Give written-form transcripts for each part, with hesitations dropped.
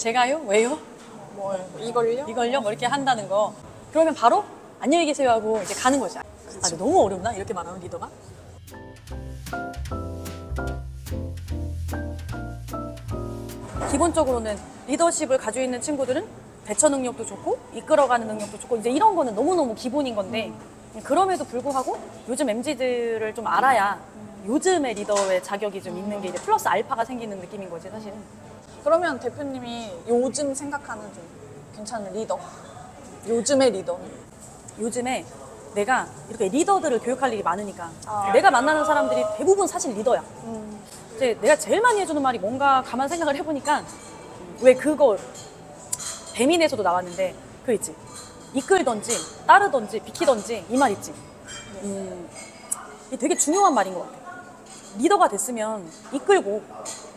제가요? 왜요? 뭘 이걸요? 이걸요? 뭐 이렇게 한다는 거. 그러면 바로 안녕히 계세요 하고 이제 가는 거죠. 아, 근데 너무 어렵나? 이렇게 말하면 리더가? 기본적으로는 리더십을 가지고 있는 친구들은 대처 능력도 좋고 이끌어가는 능력도 좋고 이제 이런 거는 너무너무 기본인 건데 그럼에도 불구하고 요즘 MZ들을 좀 알아야 요즘의 리더의 자격이 좀 있는 게 이제 플러스 알파가 생기는 느낌인 거지 사실은. 그러면 대표님이 요즘 생각하는 좀 괜찮은 리더. 요즘의 리더는? 요즘에 내가 이렇게 리더들을 교육할 일이 많으니까 아. 내가 만나는 사람들이 대부분 사실 리더야. 이제 내가 제일 많이 해주는 말이 뭔가 가만 생각을 해보니까 왜 그거 배민에서도 나왔는데 그 있지 이끌던지 따르던지 비키던지 이 말 있지. 이게 되게 중요한 말인 것 같아. 리더가 됐으면 이끌고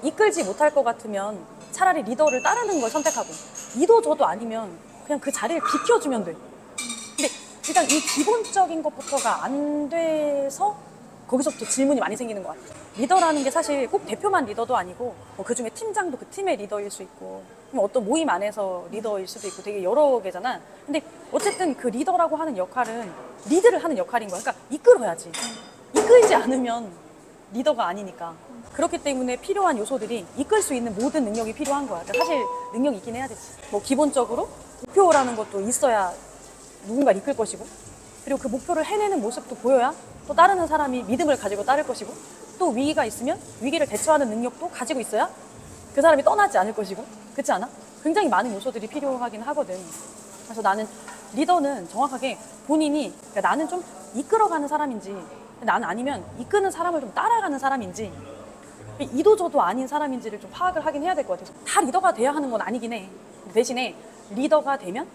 이끌지 못할 것 같으면 차라리 리더를 따르는 걸 선택하고 이도저도 아니면 그냥 그 자리를 비켜주면 돼. 근데 일단 이 기본적인 것부터가 안 돼서 거기서부터 질문이 많이 생기는 것 같아요. 리더라는 게 사실 꼭 대표만 리더도 아니고 뭐 그중에 팀장도 그 팀의 리더일 수 있고 어떤 모임 안에서 리더일 수도 있고 되게 여러 개잖아. 근데 어쨌든 그 리더라고 하는 역할은 리드를 하는 역할인 거야. 그러니까 이끌어야지. 이끌지 않으면 리더가 아니니까. 그렇기 때문에 필요한 요소들이 이끌 수 있는 모든 능력이 필요한 거야. 그러니까 사실 능력이 있긴 해야 되지. 뭐 기본적으로 목표라는 것도 있어야 누군가를 이끌 것이고 그리고 그 목표를 해내는 모습도 보여야 또 따르는 사람이 믿음을 가지고 따를 것이고 또 위기가 있으면 위기를 대처하는 능력도 가지고 있어야 그 사람이 떠나지 않을 것이고 그렇지 않아? 굉장히 많은 요소들이 필요하긴 하거든. 그래서 나는 리더는 정확하게 본인이 그러니까 나는 좀 이끌어가는 사람인지 나는 아니면 이끄는 사람을 좀 따라가는 사람인지 이도저도 아닌 사람인지를 좀 파악을 하긴 해야 될 것 같아서 다 리더가 돼야 하는 건 아니긴 해. 대신에 리더가 되면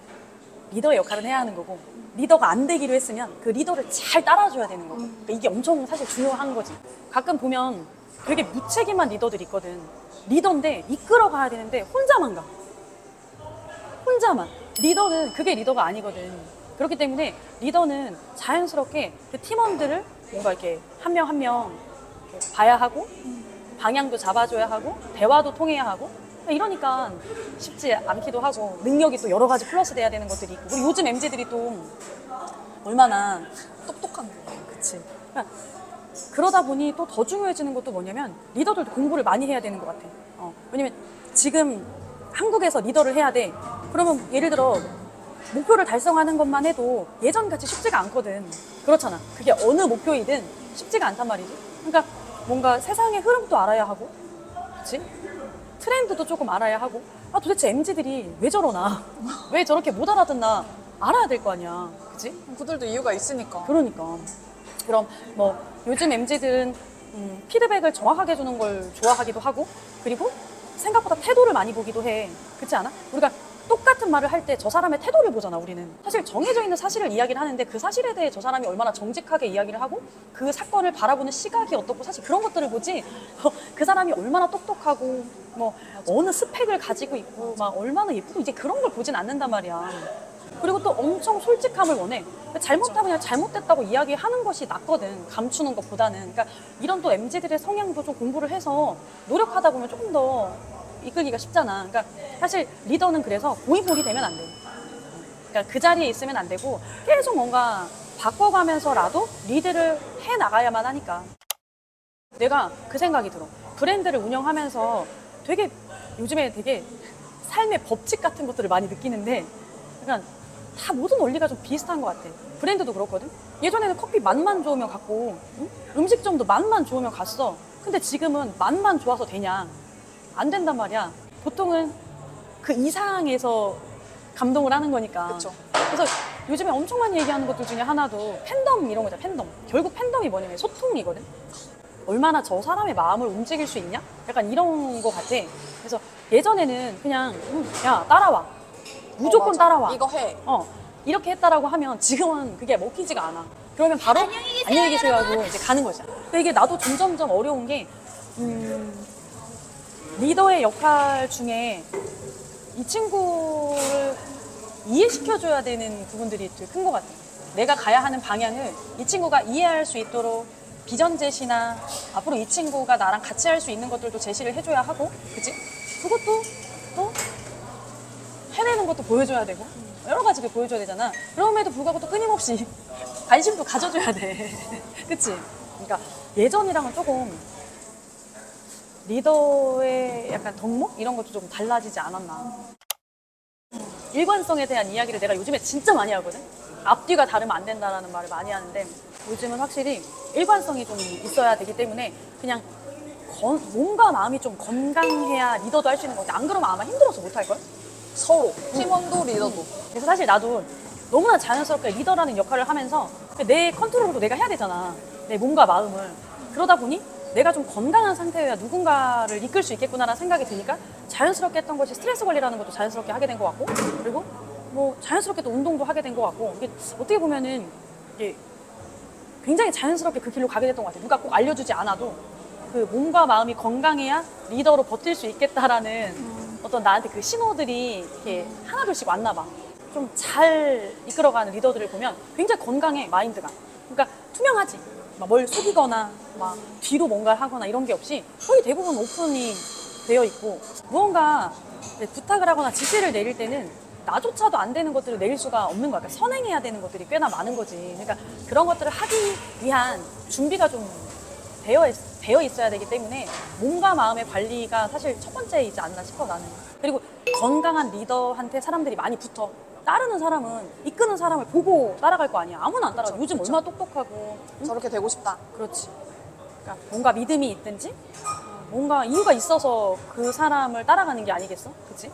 리더의 역할은 해야 하는 거고 리더가 안 되기로 했으면 그 리더를 잘 따라줘야 되는 거고 그러니까 이게 엄청 사실 중요한 거지. 가끔 보면 되게 무책임한 리더들이 있거든. 리더인데 이끌어 가야 되는데 혼자만 가. 혼자만. 리더는 그게 리더가 아니거든. 그렇기 때문에 리더는 자연스럽게 그 팀원들을 뭔가 이렇게 한 명 한 명 봐야 하고 방향도 잡아줘야 하고 대화도 통해야 하고 이러니까 쉽지 않기도 하고 능력이 또 여러 가지 플러스 돼야 되는 것들이 있고 그리고 요즘 MZ들이 또 얼마나 똑똑한 거. 그치. 그러니까 그러다 보니 또 더 중요해지는 것도 뭐냐면 리더들도 공부를 많이 해야 되는 것 같아. 왜냐면 지금 한국에서 리더를 해야 돼. 그러면 예를 들어 목표를 달성하는 것만 해도 예전같이 쉽지가 않거든. 그렇잖아. 그게 어느 목표이든 쉽지가 않단 말이지. 그러니까 뭔가 세상의 흐름도 알아야 하고 그치? 트렌드도 조금 알아야 하고 도대체 MZ들이 왜 저러나 왜 저렇게 못 알아듣나 알아야 될 거 아니야. 그치? 그들도 이유가 있으니까. 그러니까 그럼 뭐 요즘 MZ들은 피드백을 정확하게 주는 걸 좋아하기도 하고 그리고 생각보다 태도를 많이 보기도 해. 그렇지 않아? 우리가 똑같은 말을 할 때 저 사람의 태도를 보잖아. 우리는 사실 정해져 있는 사실을 이야기를 하는데 그 사실에 대해 저 사람이 얼마나 정직하게 이야기를 하고 그 사건을 바라보는 시각이 어떻고 사실 그런 것들을 보지 그 사람이 얼마나 똑똑하고 뭐 어느 스펙을 가지고 있고 막 얼마나 예쁘고 이제 그런 걸 보진 않는단 말이야. 그리고 또 엄청 솔직함을 원해. 잘못하면 그냥 잘못됐다고 이야기하는 것이 낫거든. 감추는 것보다는. 그러니까 이런 또 MZ들의 성향도 좀 공부를 해서 노력하다 보면 조금 더 이끌기가 쉽잖아. 그러니까 사실 리더는 그래서 고이볼이 되면 안 돼. 그러니까 그 자리에 있으면 안 되고 계속 뭔가 바꿔가면서라도 리드를 해 나가야만 하니까. 내가 그 생각이 들어. 브랜드를 운영하면서 되게 요즘에 되게 삶의 법칙 같은 것들을 많이 느끼는데 그러니까 다 모든 원리가 좀 비슷한 것 같아. 브랜드도 그렇거든. 예전에는 커피 맛만 좋으면 갔고 음식점도 맛만 좋으면 갔어. 근데 지금은 맛만 좋아서 되냐? 안 된단 말이야. 보통은 그 이상에서 감동을 하는 거니까. 그쵸. 그래서 요즘에 엄청 많이 얘기하는 것들 중에 하나도 팬덤 이런 거잖아. 팬덤. 결국 팬덤이 뭐냐면 소통이거든. 얼마나 저 사람의 마음을 움직일 수 있냐? 약간 이런 거 같아. 그래서 예전에는 그냥 야 따라와. 무조건 맞아. 따라와. 이거 해. 이렇게 했다라고 하면 지금은 그게 먹히지가 않아. 그러면 바로 안녕히 계세요 하고 이제 가는 거죠. 근데 이게 나도 점점점 어려운 게 리더의 역할 중에 이 친구를 이해시켜줘야 되는 부분들이 되게 큰 것 같아. 내가 가야 하는 방향을 이 친구가 이해할 수 있도록 비전 제시나 앞으로 이 친구가 나랑 같이 할 수 있는 것들도 제시를 해줘야 하고, 그치? 그것도 또 것도 보여줘야 되고 여러 가지를 보여줘야 되잖아. 그럼에도 불구하고 또 끊임없이 관심도 가져줘야 돼. 그치? 그러니까 예전이랑은 조금 리더의 약간 덕목? 이런 것도 조금 달라지지 않았나. 일관성에 대한 이야기를 내가 요즘에 진짜 많이 하거든? 앞뒤가 다르면 안 된다라는 말을 많이 하는데 요즘은 확실히 일관성이 좀 있어야 되기 때문에 그냥 몸과 마음이 좀 건강해야 리더도 할 수 있는 건데 안 그러면 아마 힘들어서 못 할걸? 서로 팀원도 리더도. 그래서 사실 나도 너무나 자연스럽게 리더라는 역할을 하면서 내 컨트롤도 내가 해야 되잖아. 내 몸과 마음을. 그러다 보니 내가 좀 건강한 상태여야 누군가를 이끌 수 있겠구나라는 생각이 드니까 자연스럽게 했던 것이 스트레스 관리라는 것도 자연스럽게 하게 된 것 같고 그리고 뭐 자연스럽게 또 운동도 하게 된 것 같고 이게 어떻게 보면은 이게 굉장히 자연스럽게 그 길로 가게 됐던 것 같아. 누가 꼭 알려주지 않아도 그 몸과 마음이 건강해야 리더로 버틸 수 있겠다라는 어떤 나한테 그 신호들이 이렇게 하나둘씩 왔나 봐. 좀 잘 이끌어가는 리더들을 보면 굉장히 건강해, 마인드가. 그러니까 투명하지. 막 뭘 속이거나 막 뒤로 뭔가를 하거나 이런 게 없이 거의 대부분 오픈이 되어 있고 무언가 부탁을 하거나 지시를 내릴 때는 나조차도 안 되는 것들을 내릴 수가 없는 거야. 그러니까 선행해야 되는 것들이 꽤나 많은 거지. 그러니까 그런 것들을 하기 위한 준비가 좀 되어 있어야 되기 때문에 몸과 마음의 관리가 사실 첫 번째이지 않나 싶어 나는. 그리고 건강한 리더한테 사람들이 많이 붙어. 따르는 사람은 이끄는 사람을 보고 따라갈 거 아니야. 아무나 안 따라가. 요즘 얼마나 똑똑하고. 응? 저렇게 되고 싶다. 그렇지. 그러니까 뭔가 믿음이 있든지 뭔가 이유가 있어서 그 사람을 따라가는 게 아니겠어? 그치?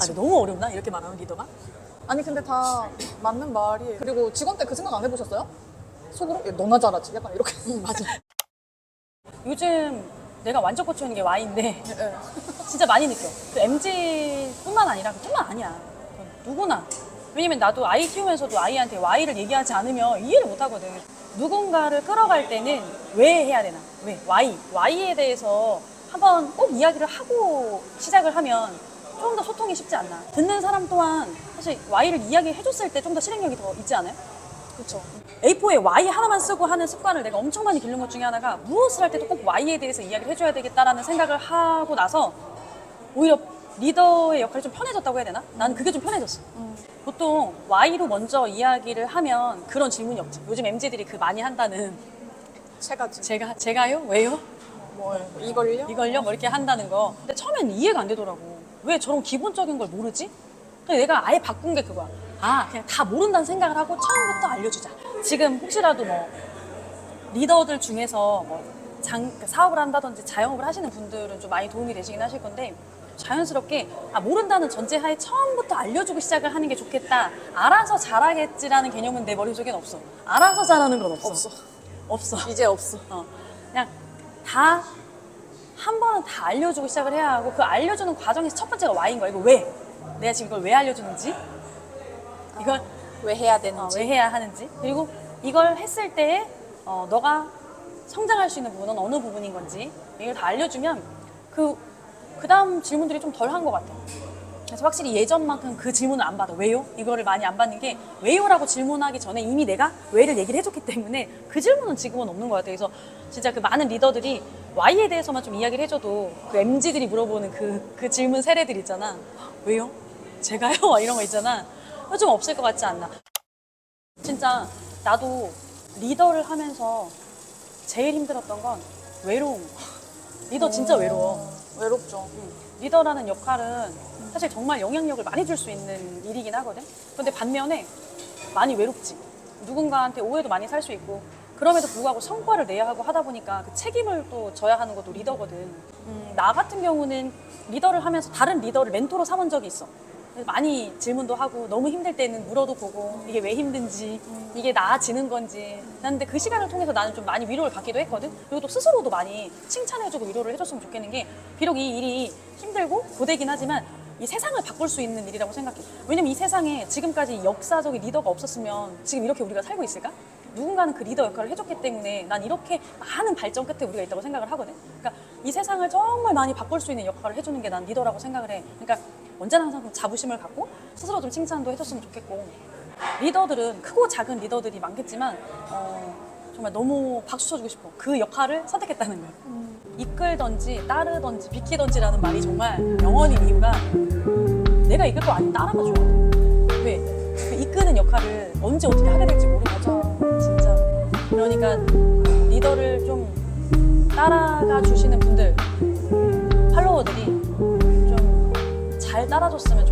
아니 너무 어렵나? 이렇게 말하는 리더가? 아니 근데 다 맞는 말이에요. 그리고 직원 때 그 생각 안 해보셨어요? 속으로? 야, 너나 잘하지. 약간 이렇게. 맞아. 요즘 내가 완전 꽂혀 있는 게 Y인데 네. 진짜 많이 느껴. 그 MZ뿐만 아니라 뿐만 아니야. 누구나. 왜냐면 나도 아이 키우면서도 아이한테 Y를 얘기하지 않으면 이해를 못 하거든. 누군가를 끌어갈 때는 왜 해야 되나? 왜? Y에 대해서 한번 꼭 이야기를 하고 시작을 하면 좀 더 소통이 쉽지 않나. 듣는 사람 또한 사실 Y를 이야기해줬을 때 좀 더 실행력이 더 있지 않아요? 그쵸. A4에 Y 하나만 쓰고 하는 습관을 내가 엄청 많이 기른 것 중에 하나가 무엇을 할 때도 꼭 Y에 대해서 이야기를 해줘야 되겠다라는 생각을 하고 나서 오히려 리더의 역할이 좀 편해졌다고 해야 되나? 나는 그게 좀 편해졌어. 보통 Y로 먼저 이야기를 하면 그런 질문이 없지. 요즘 MZ들이 그 많이 한다는 세 가지. 제가요? 왜요? 뭐 이걸요? 이걸요? 뭐 이렇게 한다는 거. 근데 처음엔 이해가 안 되더라고. 왜 저런 기본적인 걸 모르지? 근데 내가 아예 바꾼 게 그거야. 아, 그냥 다 모른다는 생각을 하고 처음부터 알려주자. 지금 혹시라도 뭐 리더들 중에서 뭐 사업을 한다든지 자영업을 하시는 분들은 좀 많이 도움이 되시긴 하실 건데 자연스럽게 모른다는 전제하에 처음부터 알려주고 시작을 하는 게 좋겠다. 알아서 잘하겠지라는 개념은 내 머릿속엔 없어. 알아서 잘하는 건 없어. 없어. 이제 없어. 그냥 다 한 번은 다 알려주고 시작을 해야 하고 그 알려주는 과정에서 첫 번째가 Y인 거야. 이거 왜? 내가 지금 이걸 왜 알려주는지 이걸 왜 해야 되는지. 왜 해야 하는지 그리고 이걸 했을 때 너가 성장할 수 있는 부분은 어느 부분인 건지 이걸 다 알려주면 그 다음 질문들이 좀 덜 한 것 같아. 그래서 확실히 예전만큼 그 질문을 안 받아. 왜요? 이거를 많이 안 받는 게 왜요라고 질문하기 전에 이미 내가 왜를 얘기를 해줬기 때문에 그 질문은 지금은 없는 것 같아. 그래서 진짜 그 많은 리더들이 Y에 대해서만 좀 이야기를 해줘도 그 MZ들이 물어보는 그 질문 세례들 있잖아. 왜요? 제가요? 이런 거 있잖아. 그거 좀 없을 것 같지 않나. 진짜 나도 리더를 하면서 제일 힘들었던 건 외로움. 리더 진짜 외로워. 외롭죠. 리더라는 역할은 사실 정말 영향력을 많이 줄 수 있는 일이긴 하거든. 근데 반면에 많이 외롭지. 누군가한테 오해도 많이 살 수 있고 그럼에도 불구하고 성과를 내야 하고 하다 보니까 그 책임을 또 져야 하는 것도 리더거든. 나 같은 경우는 리더를 하면서 다른 리더를 멘토로 삼은 적이 있어. 많이 질문도 하고 너무 힘들 때는 물어도 보고 이게 왜 힘든지 이게 나아지는 건지 근데 그 시간을 통해서 나는 좀 많이 위로를 받기도 했거든. 그리고 또 스스로도 많이 칭찬해주고 위로를 해줬으면 좋겠는 게 비록 이 일이 힘들고 고되긴 하지만 이 세상을 바꿀 수 있는 일이라고 생각해. 왜냐면 이 세상에 지금까지 역사적인 리더가 없었으면 지금 이렇게 우리가 살고 있을까? 누군가는 그 리더 역할을 해줬기 때문에 난 이렇게 많은 발전 끝에 우리가 있다고 생각을 하거든. 그러니까 이 세상을 정말 많이 바꿀 수 있는 역할을 해주는 게 난 리더라고 생각을 해. 그러니까 언제나 항상 좀 자부심을 갖고 스스로 좀 칭찬도 해줬으면 좋겠고 리더들은 크고 작은 리더들이 많겠지만 정말 너무 박수 쳐주고 싶어. 그 역할을 선택했다는 거야. 이끌던지 따르던지 비키던지라는 말이 정말 영원인 이유가 내가 이끌 거 아니면 따라가 줘야 돼. 왜? 그 이끄는 역할을 언제 어떻게 하게 될지 모르죠. 진짜. 그러니까 리더를 좀 따라가 주시는 분들, 팔로워들이 좀 잘 따라줬으면 좋겠어요.